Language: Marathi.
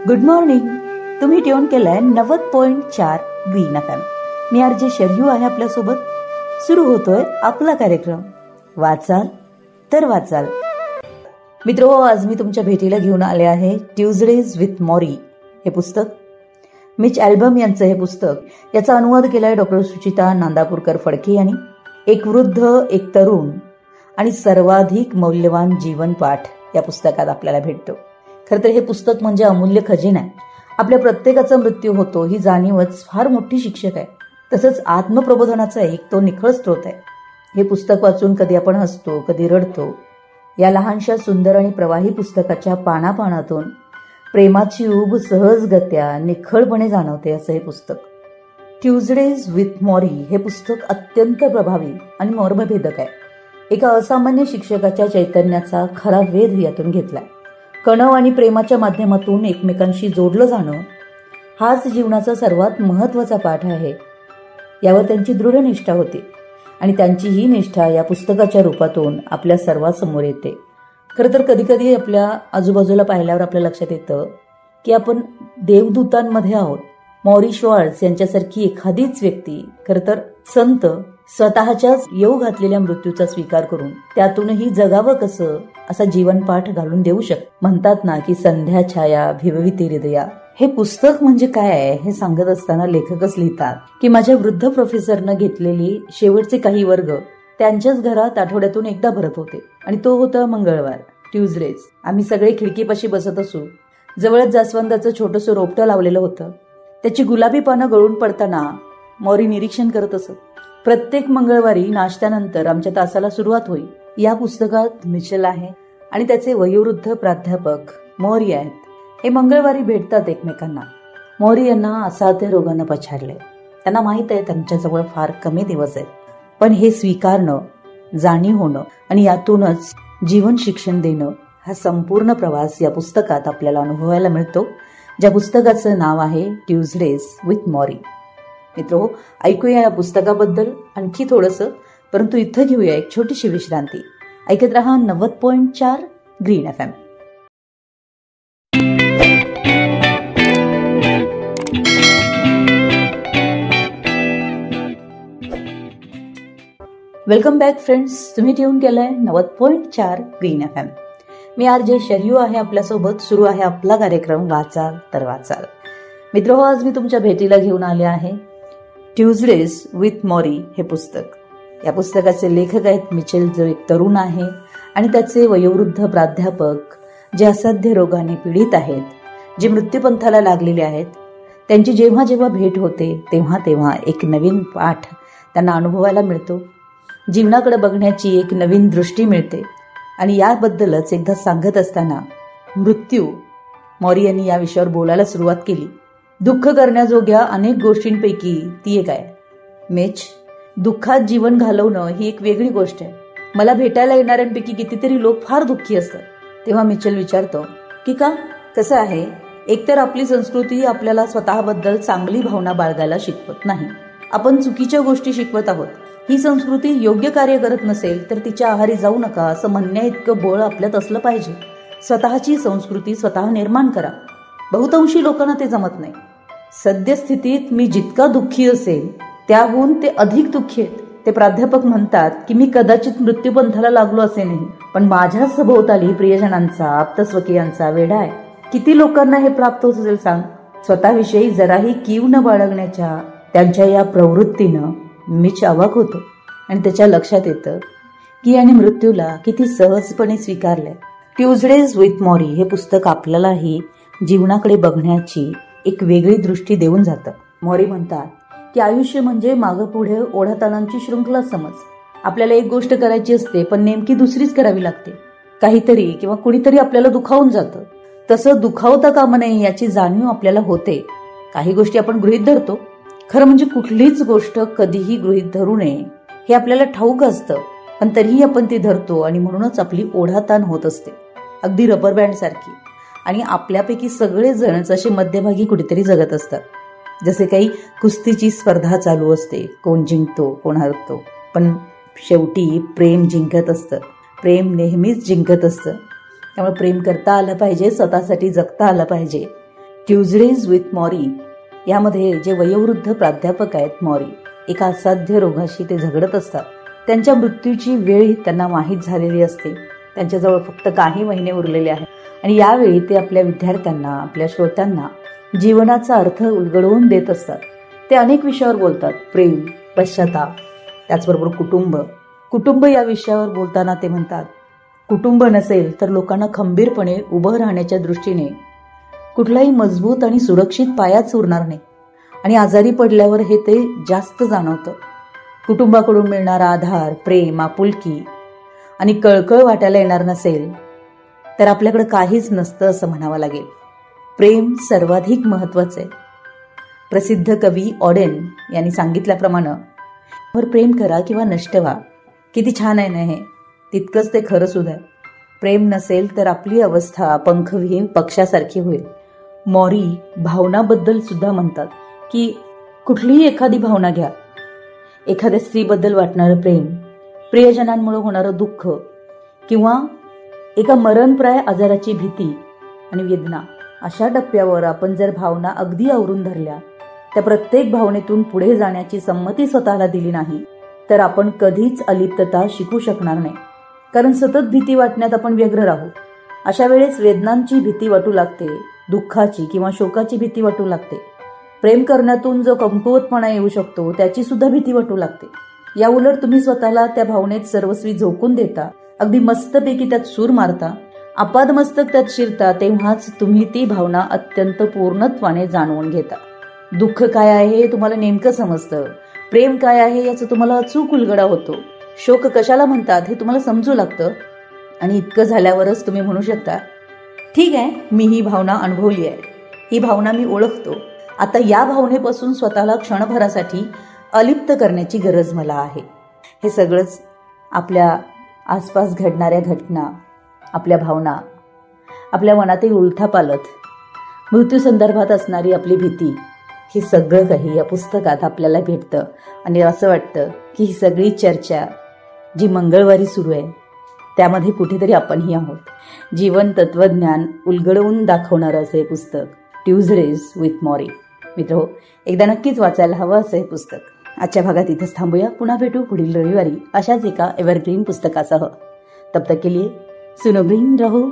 Good morning. तुम्ही ट्यून केलाय 90.4 ग्रीन FM. मी आरजे शर्यू आहे आपल्यासोबत. सुरू होतोय आपला कार्यक्रम वाचाल तर वाचाल. मित्रो, आज मी तुमच्या भेटीला घेऊन आले आहे ट्यूजडेज विथ मॉरी हे पुस्तक. मिच अल्बम यांचं हे पुस्तक. याचा अनुवाद केलाय डॉक्टर सुचिता नांदापूरकर फडके यांनी. एक वृद्ध, एक तरुण आणि सर्वाधिक मौल्यवान जीवन पाठ या पुस्तकात आपल्याला भेटतो. खरं तर हे पुस्तक म्हणजे अमूल्य खजिना आहे. आपल्या प्रत्येकाचा मृत्यू होतो ही जाणीवच फार मोठी शिक्षक आहे. तसंच आत्मप्रबोधनाचा एक तो निखळ स्रोत आहे. हे पुस्तक वाचून कधी आपण हसतो, कधी रडतो. या लहानशा सुंदर आणि प्रवाही पुस्तकाच्या पानापानातून प्रेमाची ऊब सहजगत्या निखळपणे जाणवते असं हे पुस्तक. ट्यूजडेज विथ मॉरी हे पुस्तक अत्यंत प्रभावी आणि मर्मभेदक आहे. एका असामान्य शिक्षकाच्या चैतन्याचा खरा वेध यातून घेतलाय. कणव आणि प्रेमाच्या माध्यमातून एकमेकांशी जोडलं जाणं हाच जीवनाचा सर्वात महत्वाचा पाठ आहे, यावर त्यांची दृढ निष्ठा होती आणि त्यांची ही निष्ठा या पुस्तकाच्या रूपातून आपल्या सर्वांसमोर येते. खरं तर कधी कधी आपल्या आजूबाजूला पाहिल्यावर आपल्या लक्षात येतं की आपण देवदूतांमध्ये आहोत. मॉरी श्वार्ट्झ यांच्यासारखी एखादीच व्यक्ती, खरं तर संत, स्वतःच्याच येऊ घातलेल्या मृत्यूचा स्वीकार करून त्यातूनही जगावं कसं असा जीवनपाठ घालून देऊ शकते. म्हणतात ना की संध्या छाया भिवविती हृदया. हे पुस्तक म्हणजे काय आहे हे सांगत असताना लेखकच लिहितात की माझ्या वृद्ध प्रोफेसरनं घेतलेली शेवटचे काही वर्ग त्यांच्याच घरात आठवड्यातून एकदा भरत होते आणि तो होता मंगळवार, ट्यूजडेज. आम्ही सगळे खिडकीपाशी बसत असू. जवळच जास्वंदाचं छोटंसं रोपटं लावलेलं होतं. त्याची गुलाबी पानं गळून पडताना मॉरी निरीक्षण करत असत. प्रत्येक मंगळवारी नाश्त्यानंतर आमच्या तासाला सुरुवात होई. या पुस्तकात मिचेल आहे आणि त्याचे वयोवृद्ध प्राध्यापक मॉरी आहेत. हे मंगळवारी भेटतात एकमेकांना. मॉरी यांना असाध्य रोगानं पछाडले. त्यांना माहित आहे त्यांच्याजवळ फार कमी दिवस आहेत, पण हे स्वीकारणं, जाणीव होणं आणि यातूनच जीवन शिक्षण देणं हा संपूर्ण प्रवास या पुस्तकात आपल्याला अनुभवायला मिळतो, ज्या पुस्तकाचं नाव आहे ट्यूजडेज विथ मॉरी. मित्रो, ऐकूया या पुस्तकाबद्दल आणखी थोडंसं, परंतु इथं घेऊया एक छोटीशी विश्रांती. ऐकत रहा 90.4 green FM. Welcome back friends. तुम्ही ट्यून केलंय 90.4 ग्रीन FM. मी आरजे शर्यू आहे आपल्यासोबत. सुरू आहे आपला कार्यक्रम वाचाल तर वाचाल. मित्र, आज मी तुमच्या भेटीला घेऊन आले आहे ट्यूजडेज विथ मॉरी हे पुस्तक. या पुस्तकाचे लेखक आहेत मिचेल, जो एक तरुण आहे, आणि त्याचे वयोवृद्ध प्राध्यापक जे असाध्य रोगाने पीडित आहेत, जे मृत्यूपंथाला लागलेले आहेत. त्यांची जेव्हा जेव्हा भेट होते तेव्हा तेव्हा एक नवीन पाठ त्यांना अनुभवायला मिळतो. जीवनाकडे बघण्याची एक नवीन दृष्टी मिळते. आणि याबद्दलच एकदा सांगत असताना मृत्यू, मॉरी यांनी या विषयावर बोलायला सुरुवात केली. दुःख करण्याजोग्या अनेक गोष्टींपैकी ती एक आहे. मेच, दुःखात जीवन घालवणं ही एक वेगळी गोष्ट आहे. मला भेटायला येणाऱ्यांपैकी कितीतरी लोक फार दुःखी असतात. तेव्हा मिचेल विचारतो की का, कसं आहे, एकतर आपली संस्कृती आपल्याला स्वतःबद्दल चांगली भावना बाळगायला शिकवत नाही. आपण चुकीच्या गोष्टी शिकवत आहोत. ही संस्कृती योग्य कार्य करत नसेल तर तिच्या आहारी जाऊ नका असं म्हणण्या इतकं बळ आपल्यात असलं पाहिजे. स्वतःची संस्कृती स्वतः निर्माण करा. बहुतांशी लोकांना ते जमत नाही. सद्यस्थितीत मी जितका दुःखी असेल त्याहून ते अधिक दुःखी आहेत. ते प्राध्यापक म्हणतात की मी कदाचित मृत्यूपंथाला लागलो असे नाही, पण माझ्या सभोवताली प्रियजनांचा, आप्तस्वकीयांचा वेढा आहे. किती लोकांना हे प्राप्त होत असेल सांग. स्वतःविषयी जराही कीव न बाळगण्याच्या त्यांच्या या प्रवृत्तीनं मीच अवाक होतो. आणि त्याच्या लक्षात येतं की याने मृत्यूला किती सहजपणे स्वीकारलंय. ट्यूजडेज विथ मॉरी हे पुस्तक आपल्यालाही जीवनाकडे बघण्याची एक वेगळी दृष्टी देऊन जातं. मॉरी म्हणतात की आयुष्य म्हणजे मागं पुढे ओढाताणांची शृंखला समज. आपल्याला एक गोष्ट करायची असते पण नेमकी दुसरीच करावी लागते. काहीतरी किंवा कुणीतरी आपल्याला दुखावून जातं. तसं दुखावता कामा नये याची जाणीव आपल्याला होते. काही गोष्टी आपण गृहीत धरतो. खरं म्हणजे कुठलीच गोष्ट कधीही गृहीत धरू नये हे आपल्याला ठाऊक असतं, पण तरीही आपण ती धरतो आणि म्हणूनच आपली ओढाताण होत असते, अगदी रबर बँड सारखी. आणि आपल्यापैकी सगळेजण जसे मध्यभागी कुठेतरी जगत असतात. जसे काही कुस्तीची स्पर्धा चालू असते, कोण जिंकतो कोण हरतो, पण शेवटी प्रेम जिंकत असतं. प्रेम नेहमीच जिंकत असतं. त्यामुळे प्रेम करता आलं पाहिजे, स्वतःसाठी जगता आलं पाहिजे. ट्युजडेज विथ मॉरी यामध्ये जे वयोवृद्ध प्राध्यापक आहेत मॉरी, एका असाध्य रोगाशी ते झगडत असतात. त्यांच्या मृत्यूची वेळ त्यांना माहीत झालेली असते. त्यांच्याजवळ फक्त काही महिने उरलेले आहेत आणि यावेळी ते आपल्या विद्यार्थ्यांना, आपल्या श्रोत्यांना जीवनाचा अर्थ उलगडवून देत असतात. ते अनेक विषयावर बोलतात. प्रेम, पश्चाताप, त्याचबरोबर कुटुंब या विषयावर बोलताना ते म्हणतात, कुटुंब नसेल तर लोकांना खंबीरपणे उभं राहण्याच्या दृष्टीने कुठलाही मजबूत आणि सुरक्षित पायाच उरणार नाही आणि आजारी पडल्यावर हे ते जास्त जाणवतं. कुटुंबाकडून मिळणारा आधार, प्रेम, आपुलकी आणि कळकळ वाटायला येणार नसेल तर आपल्याकडे काहीच नसतं असं म्हणावं लागेल. प्रेम सर्वाधिक महत्वाचं आहे. प्रसिद्ध कवी ऑडेन यांनी सांगितल्याप्रमाणे वर प्रेम करा किंवा नष्ट व्हा. किती छान आहे ना हे. तितकंच ते खरं सुद्धा आहे. प्रेम नसेल तर आपली अवस्था पंखविहीन पक्षासारखी होईल. मॉरी भावनाबद्दल सुद्धा म्हणतात की कुठलीही एखादी भावना घ्या. एखाद्या स्त्रीबद्दल वाटणारं प्रेम, प्रियजनांमुळे होणारं दुःख किंवा एका मरणप्राय आजाराची भीती आणि वेदना, अशा टप्प्यावर आपण जर भावना अगदी आवरून धरल्या, त्या प्रत्येक भावनेतून पुढे जाण्याची संमती स्वतःला दिली नाही तर आपण कधीच अलिप्तता शिकू शकणार नाही. कारण सतत भीती वाटण्यात आपण व्यग्र राहू. अशा वेळेस वेदनांची भीती वाटू लागते, दुःखाची किंवा शोकाची भीती वाटू लागते. प्रेम करण्यातून जो कमकुवतपणा येऊ शकतो त्याची सुद्धा भीती वाटू लागते. या उलट तुम्ही स्वतःला त्या भावनेत सर्वस्वी झोकून देता, अगदी मस्तपैकी त्यात सूर मारता, आपादमस्तक त्यात शिरता, तेव्हाच तुम्ही ती भावना अत्यंत पूर्णत्वाने जाणवून घेता. दुःख काय आहे हे तुम्हाला नेमकं समजतं. प्रेम काय आहे याचा तुम्हाला अचूक उलगडा होतो. शोक कशाला म्हणतात हे तुम्हाला समजू लागतं आणि इतकं झाल्यावरच तुम्ही म्हणू शकता, ठीक आहे, मी ही भावना अनुभवली आहे, ही भावना मी ओळखतो. आता या भावनेपासून स्वतःला क्षणभरासाठी अलिप्त करण्याची गरज मला आहे. हे सगळंच आपल्या आसपास घडणाऱ्या घटना, आपल्या भावना, आपल्या मनातील उलथापालथ, मृत्यू संदर्भात असणारी आपली भीती, हे सगळं काही या पुस्तकात आपल्याला भेटतं. आणि असं वाटतं की ही सगळी चर्चा जी मंगळवारी सुरू आहे त्यामध्ये कुठेतरी आपणही आहोत. जीवन तत्वज्ञान उलगडवून दाखवणारं असं हे पुस्तक, ट्युजडेज विथ मॉरी. मित्र, एकदा नक्कीच वाचायला हवं असं हे पुस्तक. आजच्या भागात इथंच थांबूया. पुन्हा भेटू पुढील रविवारी अशाच एका एव्हरग्रीन पुस्तकासह. तब तक के लिए सुनो ग्रीन रहो.